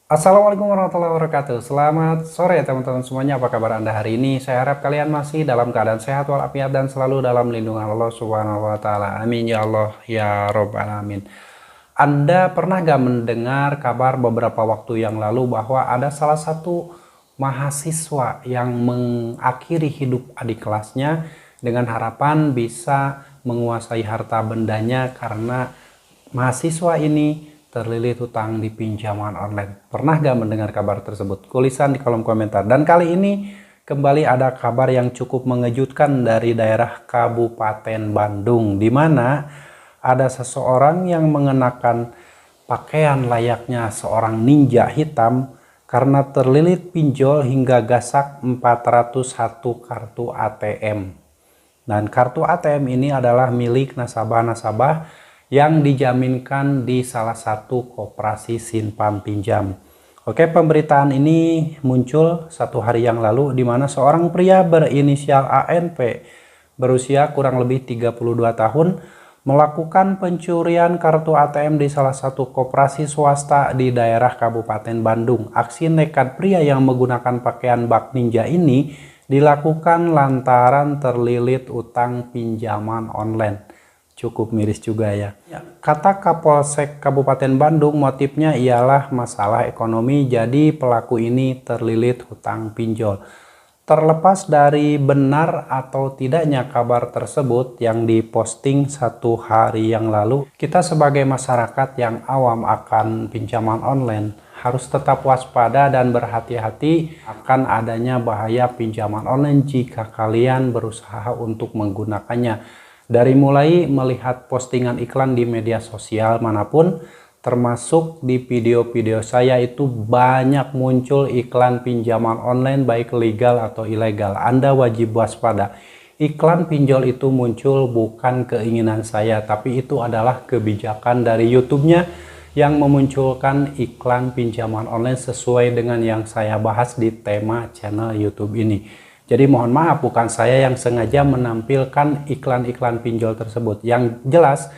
Assalamualaikum warahmatullahi wabarakatuh. Selamat sore teman-teman semuanya. Apa kabar Anda hari ini? Saya harap kalian masih dalam keadaan sehat walafiat dan selalu dalam lindungan Allah Subhanahu wa taala. Amin ya Allah ya rabbal alamin. Anda pernah gak mendengar kabar beberapa waktu yang lalu bahwa ada salah satu mahasiswa yang mengakhiri hidup adik kelasnya dengan harapan bisa menguasai harta bendanya karena mahasiswa ini terlilit hutang di pinjaman online. Pernah gak mendengar kabar tersebut? Tulisan di kolom komentar. Dan kali ini kembali ada kabar yang cukup mengejutkan dari daerah Kabupaten Bandung, di mana ada seseorang yang mengenakan pakaian layaknya seorang ninja hitam karena terlilit pinjol hingga gasak 401 kartu ATM. Dan kartu ATM ini adalah milik nasabah-nasabah yang dijaminkan di salah satu koperasi simpan pinjam. Oke, pemberitaan ini muncul satu hari yang lalu di mana seorang pria berinisial ANP berusia kurang lebih 32 tahun melakukan pencurian kartu ATM di salah satu koperasi swasta di daerah Kabupaten Bandung. Aksi nekat pria yang menggunakan pakaian bak ninja ini dilakukan lantaran terlilit utang pinjaman online. Cukup miris juga ya. Kata Kapolsek Kabupaten Bandung, motifnya ialah masalah ekonomi, jadi pelaku ini terlilit hutang pinjol. Terlepas dari benar atau tidaknya kabar tersebut yang diposting satu hari yang lalu, kita sebagai masyarakat yang awam akan pinjaman online harus tetap waspada dan berhati-hati akan adanya bahaya pinjaman online jika kalian berusaha untuk menggunakannya. Dari mulai melihat postingan iklan di media sosial manapun, termasuk di video-video saya itu banyak muncul iklan pinjaman online baik legal atau ilegal. Anda wajib waspada. Iklan pinjol itu muncul bukan keinginan saya, tapi itu adalah kebijakan dari YouTube-nya yang memunculkan iklan pinjaman online sesuai dengan yang saya bahas di tema channel YouTube ini. Jadi mohon maaf, bukan saya yang sengaja menampilkan iklan-iklan pinjol tersebut. Yang jelas,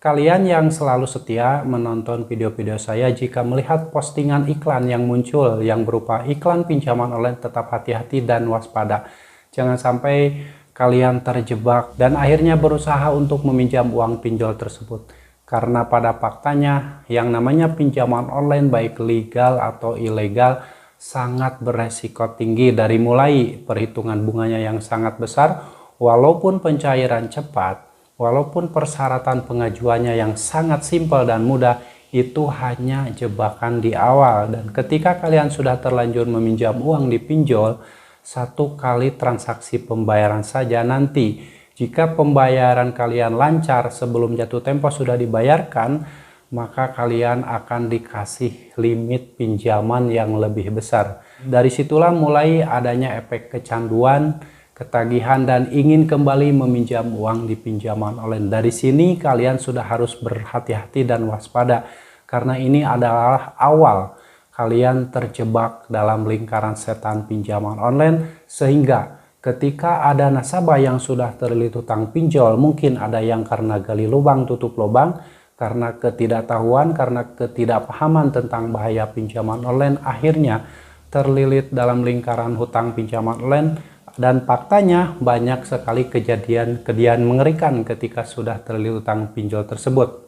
kalian yang selalu setia menonton video-video saya, jika melihat postingan iklan yang muncul yang berupa iklan pinjaman online, tetap hati-hati dan waspada. Jangan sampai kalian terjebak dan akhirnya berusaha untuk meminjam uang pinjol tersebut. Karena pada faktanya, yang namanya pinjaman online baik legal atau ilegal, sangat beresiko tinggi dari mulai perhitungan bunganya yang sangat besar, walaupun pencairan cepat, walaupun persyaratan pengajuannya yang sangat simpel dan mudah, itu hanya jebakan di awal. Dan ketika kalian sudah terlanjur meminjam uang di pinjol, satu kali transaksi pembayaran saja nanti, jika pembayaran kalian lancar sebelum jatuh tempo sudah dibayarkan, maka kalian akan dikasih limit pinjaman yang lebih besar. Dari situlah mulai adanya efek kecanduan, ketagihan, dan ingin kembali meminjam uang di pinjaman online. Dari sini kalian sudah harus berhati-hati dan waspada, karena ini adalah awal kalian terjebak dalam lingkaran setan pinjaman online, sehingga ketika ada nasabah yang sudah terlilit hutang pinjol, mungkin ada yang karena gali lubang tutup lubang, karena ketidaktahuan, karena ketidakpahaman tentang bahaya pinjaman online, akhirnya terlilit dalam lingkaran hutang pinjaman online. Dan faktanya banyak sekali kejadian mengerikan ketika sudah terlilit hutang pinjol tersebut.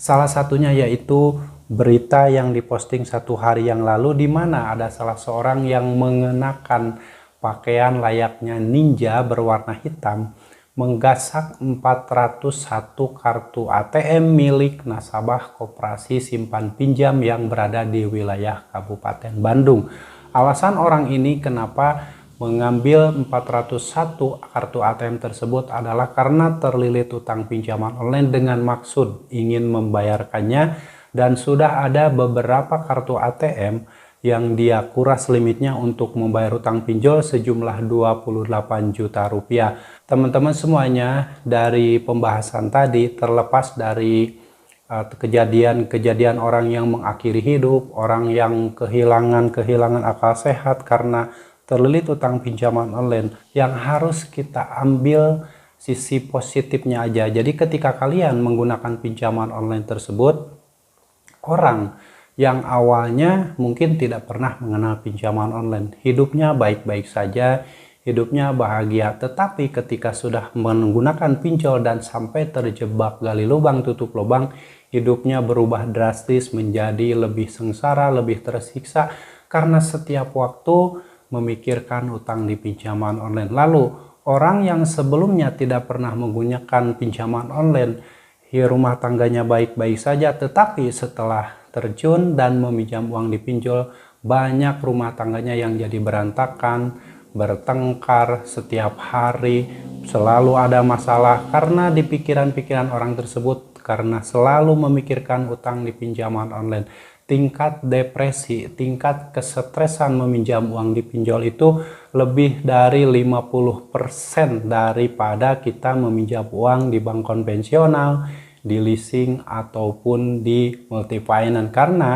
Salah satunya yaitu berita yang diposting satu hari yang lalu, di mana ada salah seorang yang mengenakan pakaian layaknya ninja berwarna hitam menggasak 401 kartu ATM milik nasabah koperasi simpan pinjam yang berada di wilayah Kabupaten Bandung. Alasan orang ini kenapa mengambil 401 kartu ATM tersebut adalah karena terlilit utang pinjaman online dengan maksud ingin membayarkannya, dan sudah ada beberapa kartu ATM yang dia kuras limitnya untuk membayar utang pinjol sejumlah 28 juta rupiah. Teman-teman semuanya, dari pembahasan tadi, terlepas dari kejadian-kejadian orang yang mengakhiri hidup, orang yang kehilangan akal sehat karena terlilit utang pinjaman online, yang harus kita ambil sisi positifnya aja. Jadi ketika kalian menggunakan pinjaman online tersebut, orang yang awalnya mungkin tidak pernah mengenal pinjaman online. Hidupnya baik-baik saja, hidupnya bahagia, tetapi ketika sudah menggunakan pinjol dan sampai terjebak gali lubang tutup lubang, hidupnya berubah drastis menjadi lebih sengsara, lebih tersiksa karena setiap waktu memikirkan utang di pinjaman online. Lalu orang yang sebelumnya tidak pernah menggunakan pinjaman online, rumah tangganya baik-baik saja, tetapi setelah terjun dan meminjam uang di pinjol, banyak rumah tangganya yang jadi berantakan, bertengkar setiap hari, selalu ada masalah karena di pikiran-pikiran orang tersebut, karena selalu memikirkan utang di pinjaman online. Tingkat depresi, tingkat kesetresan meminjam uang di pinjol itu lebih dari 50% daripada kita meminjam uang di bank konvensional, di leasing ataupun di multifinance. Karena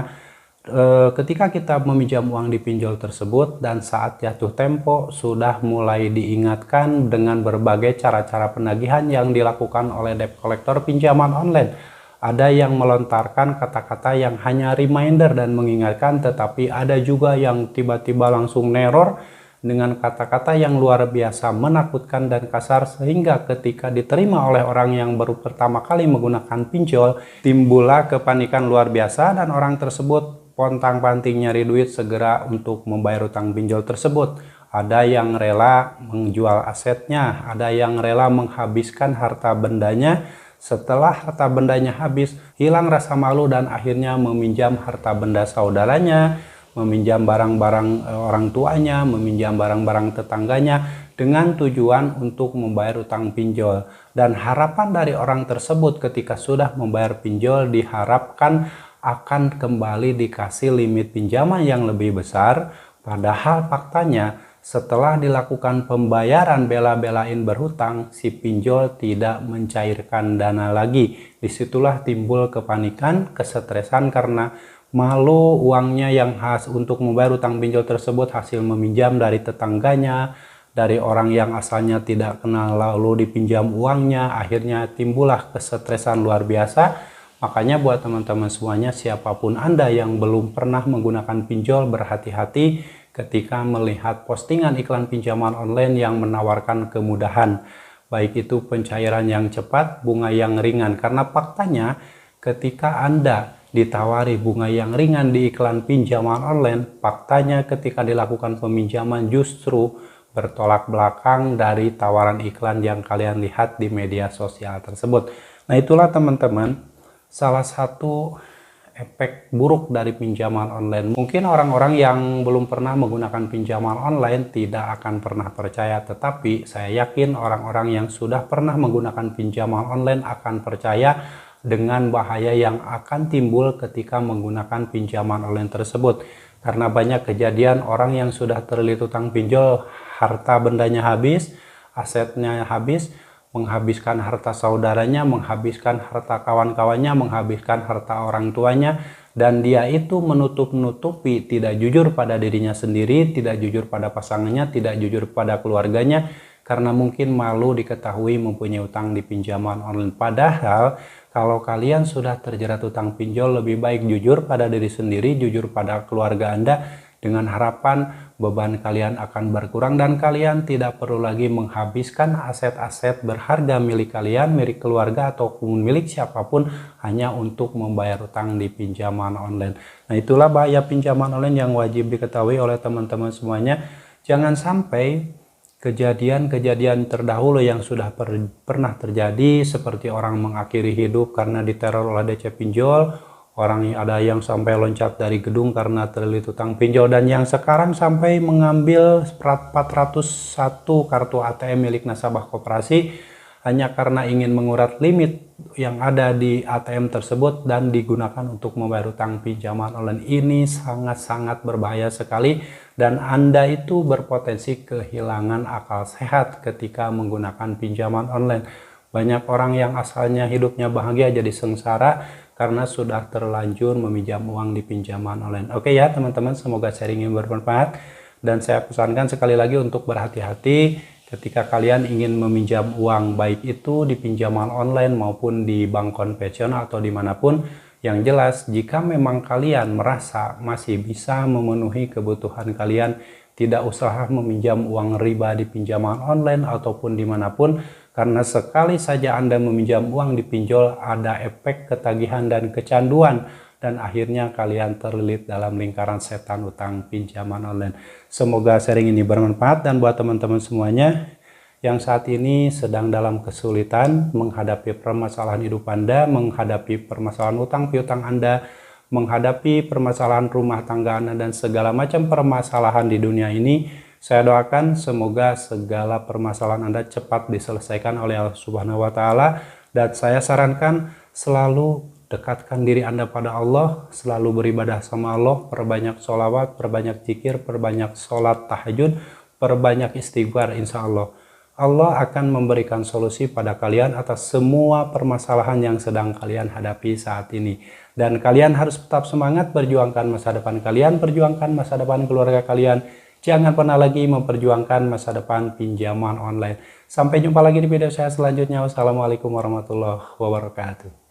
ketika kita meminjam uang di pinjol tersebut dan saat jatuh tempo sudah mulai diingatkan dengan berbagai cara-cara penagihan yang dilakukan oleh debt collector pinjaman online. Ada yang melontarkan kata-kata yang hanya reminder dan mengingatkan, tetapi ada juga yang tiba-tiba langsung neror dengan kata-kata yang luar biasa menakutkan dan kasar, sehingga ketika diterima oleh orang yang baru pertama kali menggunakan pinjol, timbullah kepanikan luar biasa dan orang tersebut pontang-panting nyari duit segera untuk membayar utang pinjol tersebut. Ada yang rela menjual asetnya, ada yang rela menghabiskan harta bendanya. Setelah harta bendanya habis, hilang rasa malu dan akhirnya meminjam harta benda saudaranya, meminjam barang-barang orang tuanya, meminjam barang-barang tetangganya dengan tujuan untuk membayar utang pinjol. Dan harapan dari orang tersebut ketika sudah membayar pinjol diharapkan akan kembali dikasih limit pinjaman yang lebih besar, padahal faktanya setelah dilakukan pembayaran bela-belain berhutang, si pinjol tidak mencairkan dana lagi. Disitulah timbul kepanikan, kesetresan karena malu uangnya yang khas untuk membayar utang pinjol tersebut hasil meminjam dari tetangganya, dari orang yang asalnya tidak kenal lalu dipinjam uangnya, akhirnya timbullah kesetresan luar biasa. Makanya buat teman-teman semuanya, siapapun Anda yang belum pernah menggunakan pinjol, berhati-hati ketika melihat postingan iklan pinjaman online yang menawarkan kemudahan. Baik itu pencairan yang cepat, bunga yang ringan. Karena faktanya ketika Anda ditawari bunga yang ringan di iklan pinjaman online, faktanya ketika dilakukan peminjaman justru bertolak belakang dari tawaran iklan yang kalian lihat di media sosial tersebut. Nah, itulah teman-teman salah satu efek buruk dari pinjaman online. Mungkin orang-orang yang belum pernah menggunakan pinjaman online tidak akan pernah percaya, tetapi saya yakin orang-orang yang sudah pernah menggunakan pinjaman online akan percaya dengan bahaya yang akan timbul ketika menggunakan pinjaman online tersebut. Karena banyak kejadian orang yang sudah terlilit utang pinjol, harta bendanya habis, asetnya habis, menghabiskan harta saudaranya, menghabiskan harta kawan-kawannya, menghabiskan harta orang tuanya, dan dia itu menutup-nutupi, tidak jujur pada dirinya sendiri, tidak jujur pada pasangannya, tidak jujur pada keluarganya, karena mungkin malu diketahui mempunyai utang di pinjaman online. Padahal kalau kalian sudah terjerat utang pinjol, lebih baik jujur pada diri sendiri, jujur pada keluarga Anda, dengan harapan beban kalian akan berkurang dan kalian tidak perlu lagi menghabiskan aset-aset berharga milik kalian, milik keluarga ataupun milik siapapun hanya untuk membayar utang di pinjaman online. Nah, itulah bahaya pinjaman online yang wajib diketahui oleh teman-teman semuanya. Jangan sampai kejadian-kejadian terdahulu yang sudah pernah terjadi, seperti orang mengakhiri hidup karena diteror oleh DC pinjol, orang ada yang sampai loncat dari gedung karena terlilit utang pinjol, dan yang sekarang sampai mengambil 401 kartu ATM milik nasabah koperasi hanya karena ingin menguras limit yang ada di ATM tersebut dan digunakan untuk membayar utang pinjaman online. Ini sangat-sangat berbahaya sekali dan Anda itu berpotensi kehilangan akal sehat ketika menggunakan pinjaman online. Banyak orang yang asalnya hidupnya bahagia jadi sengsara karena sudah terlanjur meminjam uang di pinjaman online. Oke ya teman-teman, semoga sharingnya bermanfaat. Dan saya pesankan sekali lagi untuk berhati-hati ketika kalian ingin meminjam uang, baik itu di pinjaman online maupun di bank konvensional atau dimanapun. Yang jelas, jika memang kalian merasa masih bisa memenuhi kebutuhan kalian, tidak usah meminjam uang riba di pinjaman online ataupun dimanapun, karena sekali saja Anda meminjam uang di pinjol, ada efek ketagihan dan kecanduan, dan akhirnya kalian terlilit dalam lingkaran setan utang pinjaman online. Semoga sharing ini bermanfaat, dan buat teman-teman semuanya yang saat ini sedang dalam kesulitan menghadapi permasalahan hidup Anda, menghadapi permasalahan utang piutang Anda, menghadapi permasalahan rumah tangga Anda, dan segala macam permasalahan di dunia ini, saya doakan semoga segala permasalahan Anda cepat diselesaikan oleh Allah Subhanahu wa Ta'ala. Dan saya sarankan selalu dekatkan diri Anda pada Allah, selalu beribadah sama Allah, perbanyak sholawat, perbanyak zikir, perbanyak sholat tahajud, perbanyak istighfar. Insya Allah akan memberikan solusi pada kalian atas semua permasalahan yang sedang kalian hadapi saat ini. Dan kalian harus tetap semangat perjuangkan masa depan kalian, perjuangkan masa depan keluarga kalian. Jangan pernah lagi memperjuangkan masa depan pinjaman online. Sampai jumpa lagi di video saya selanjutnya. Wassalamualaikum warahmatullahi wabarakatuh.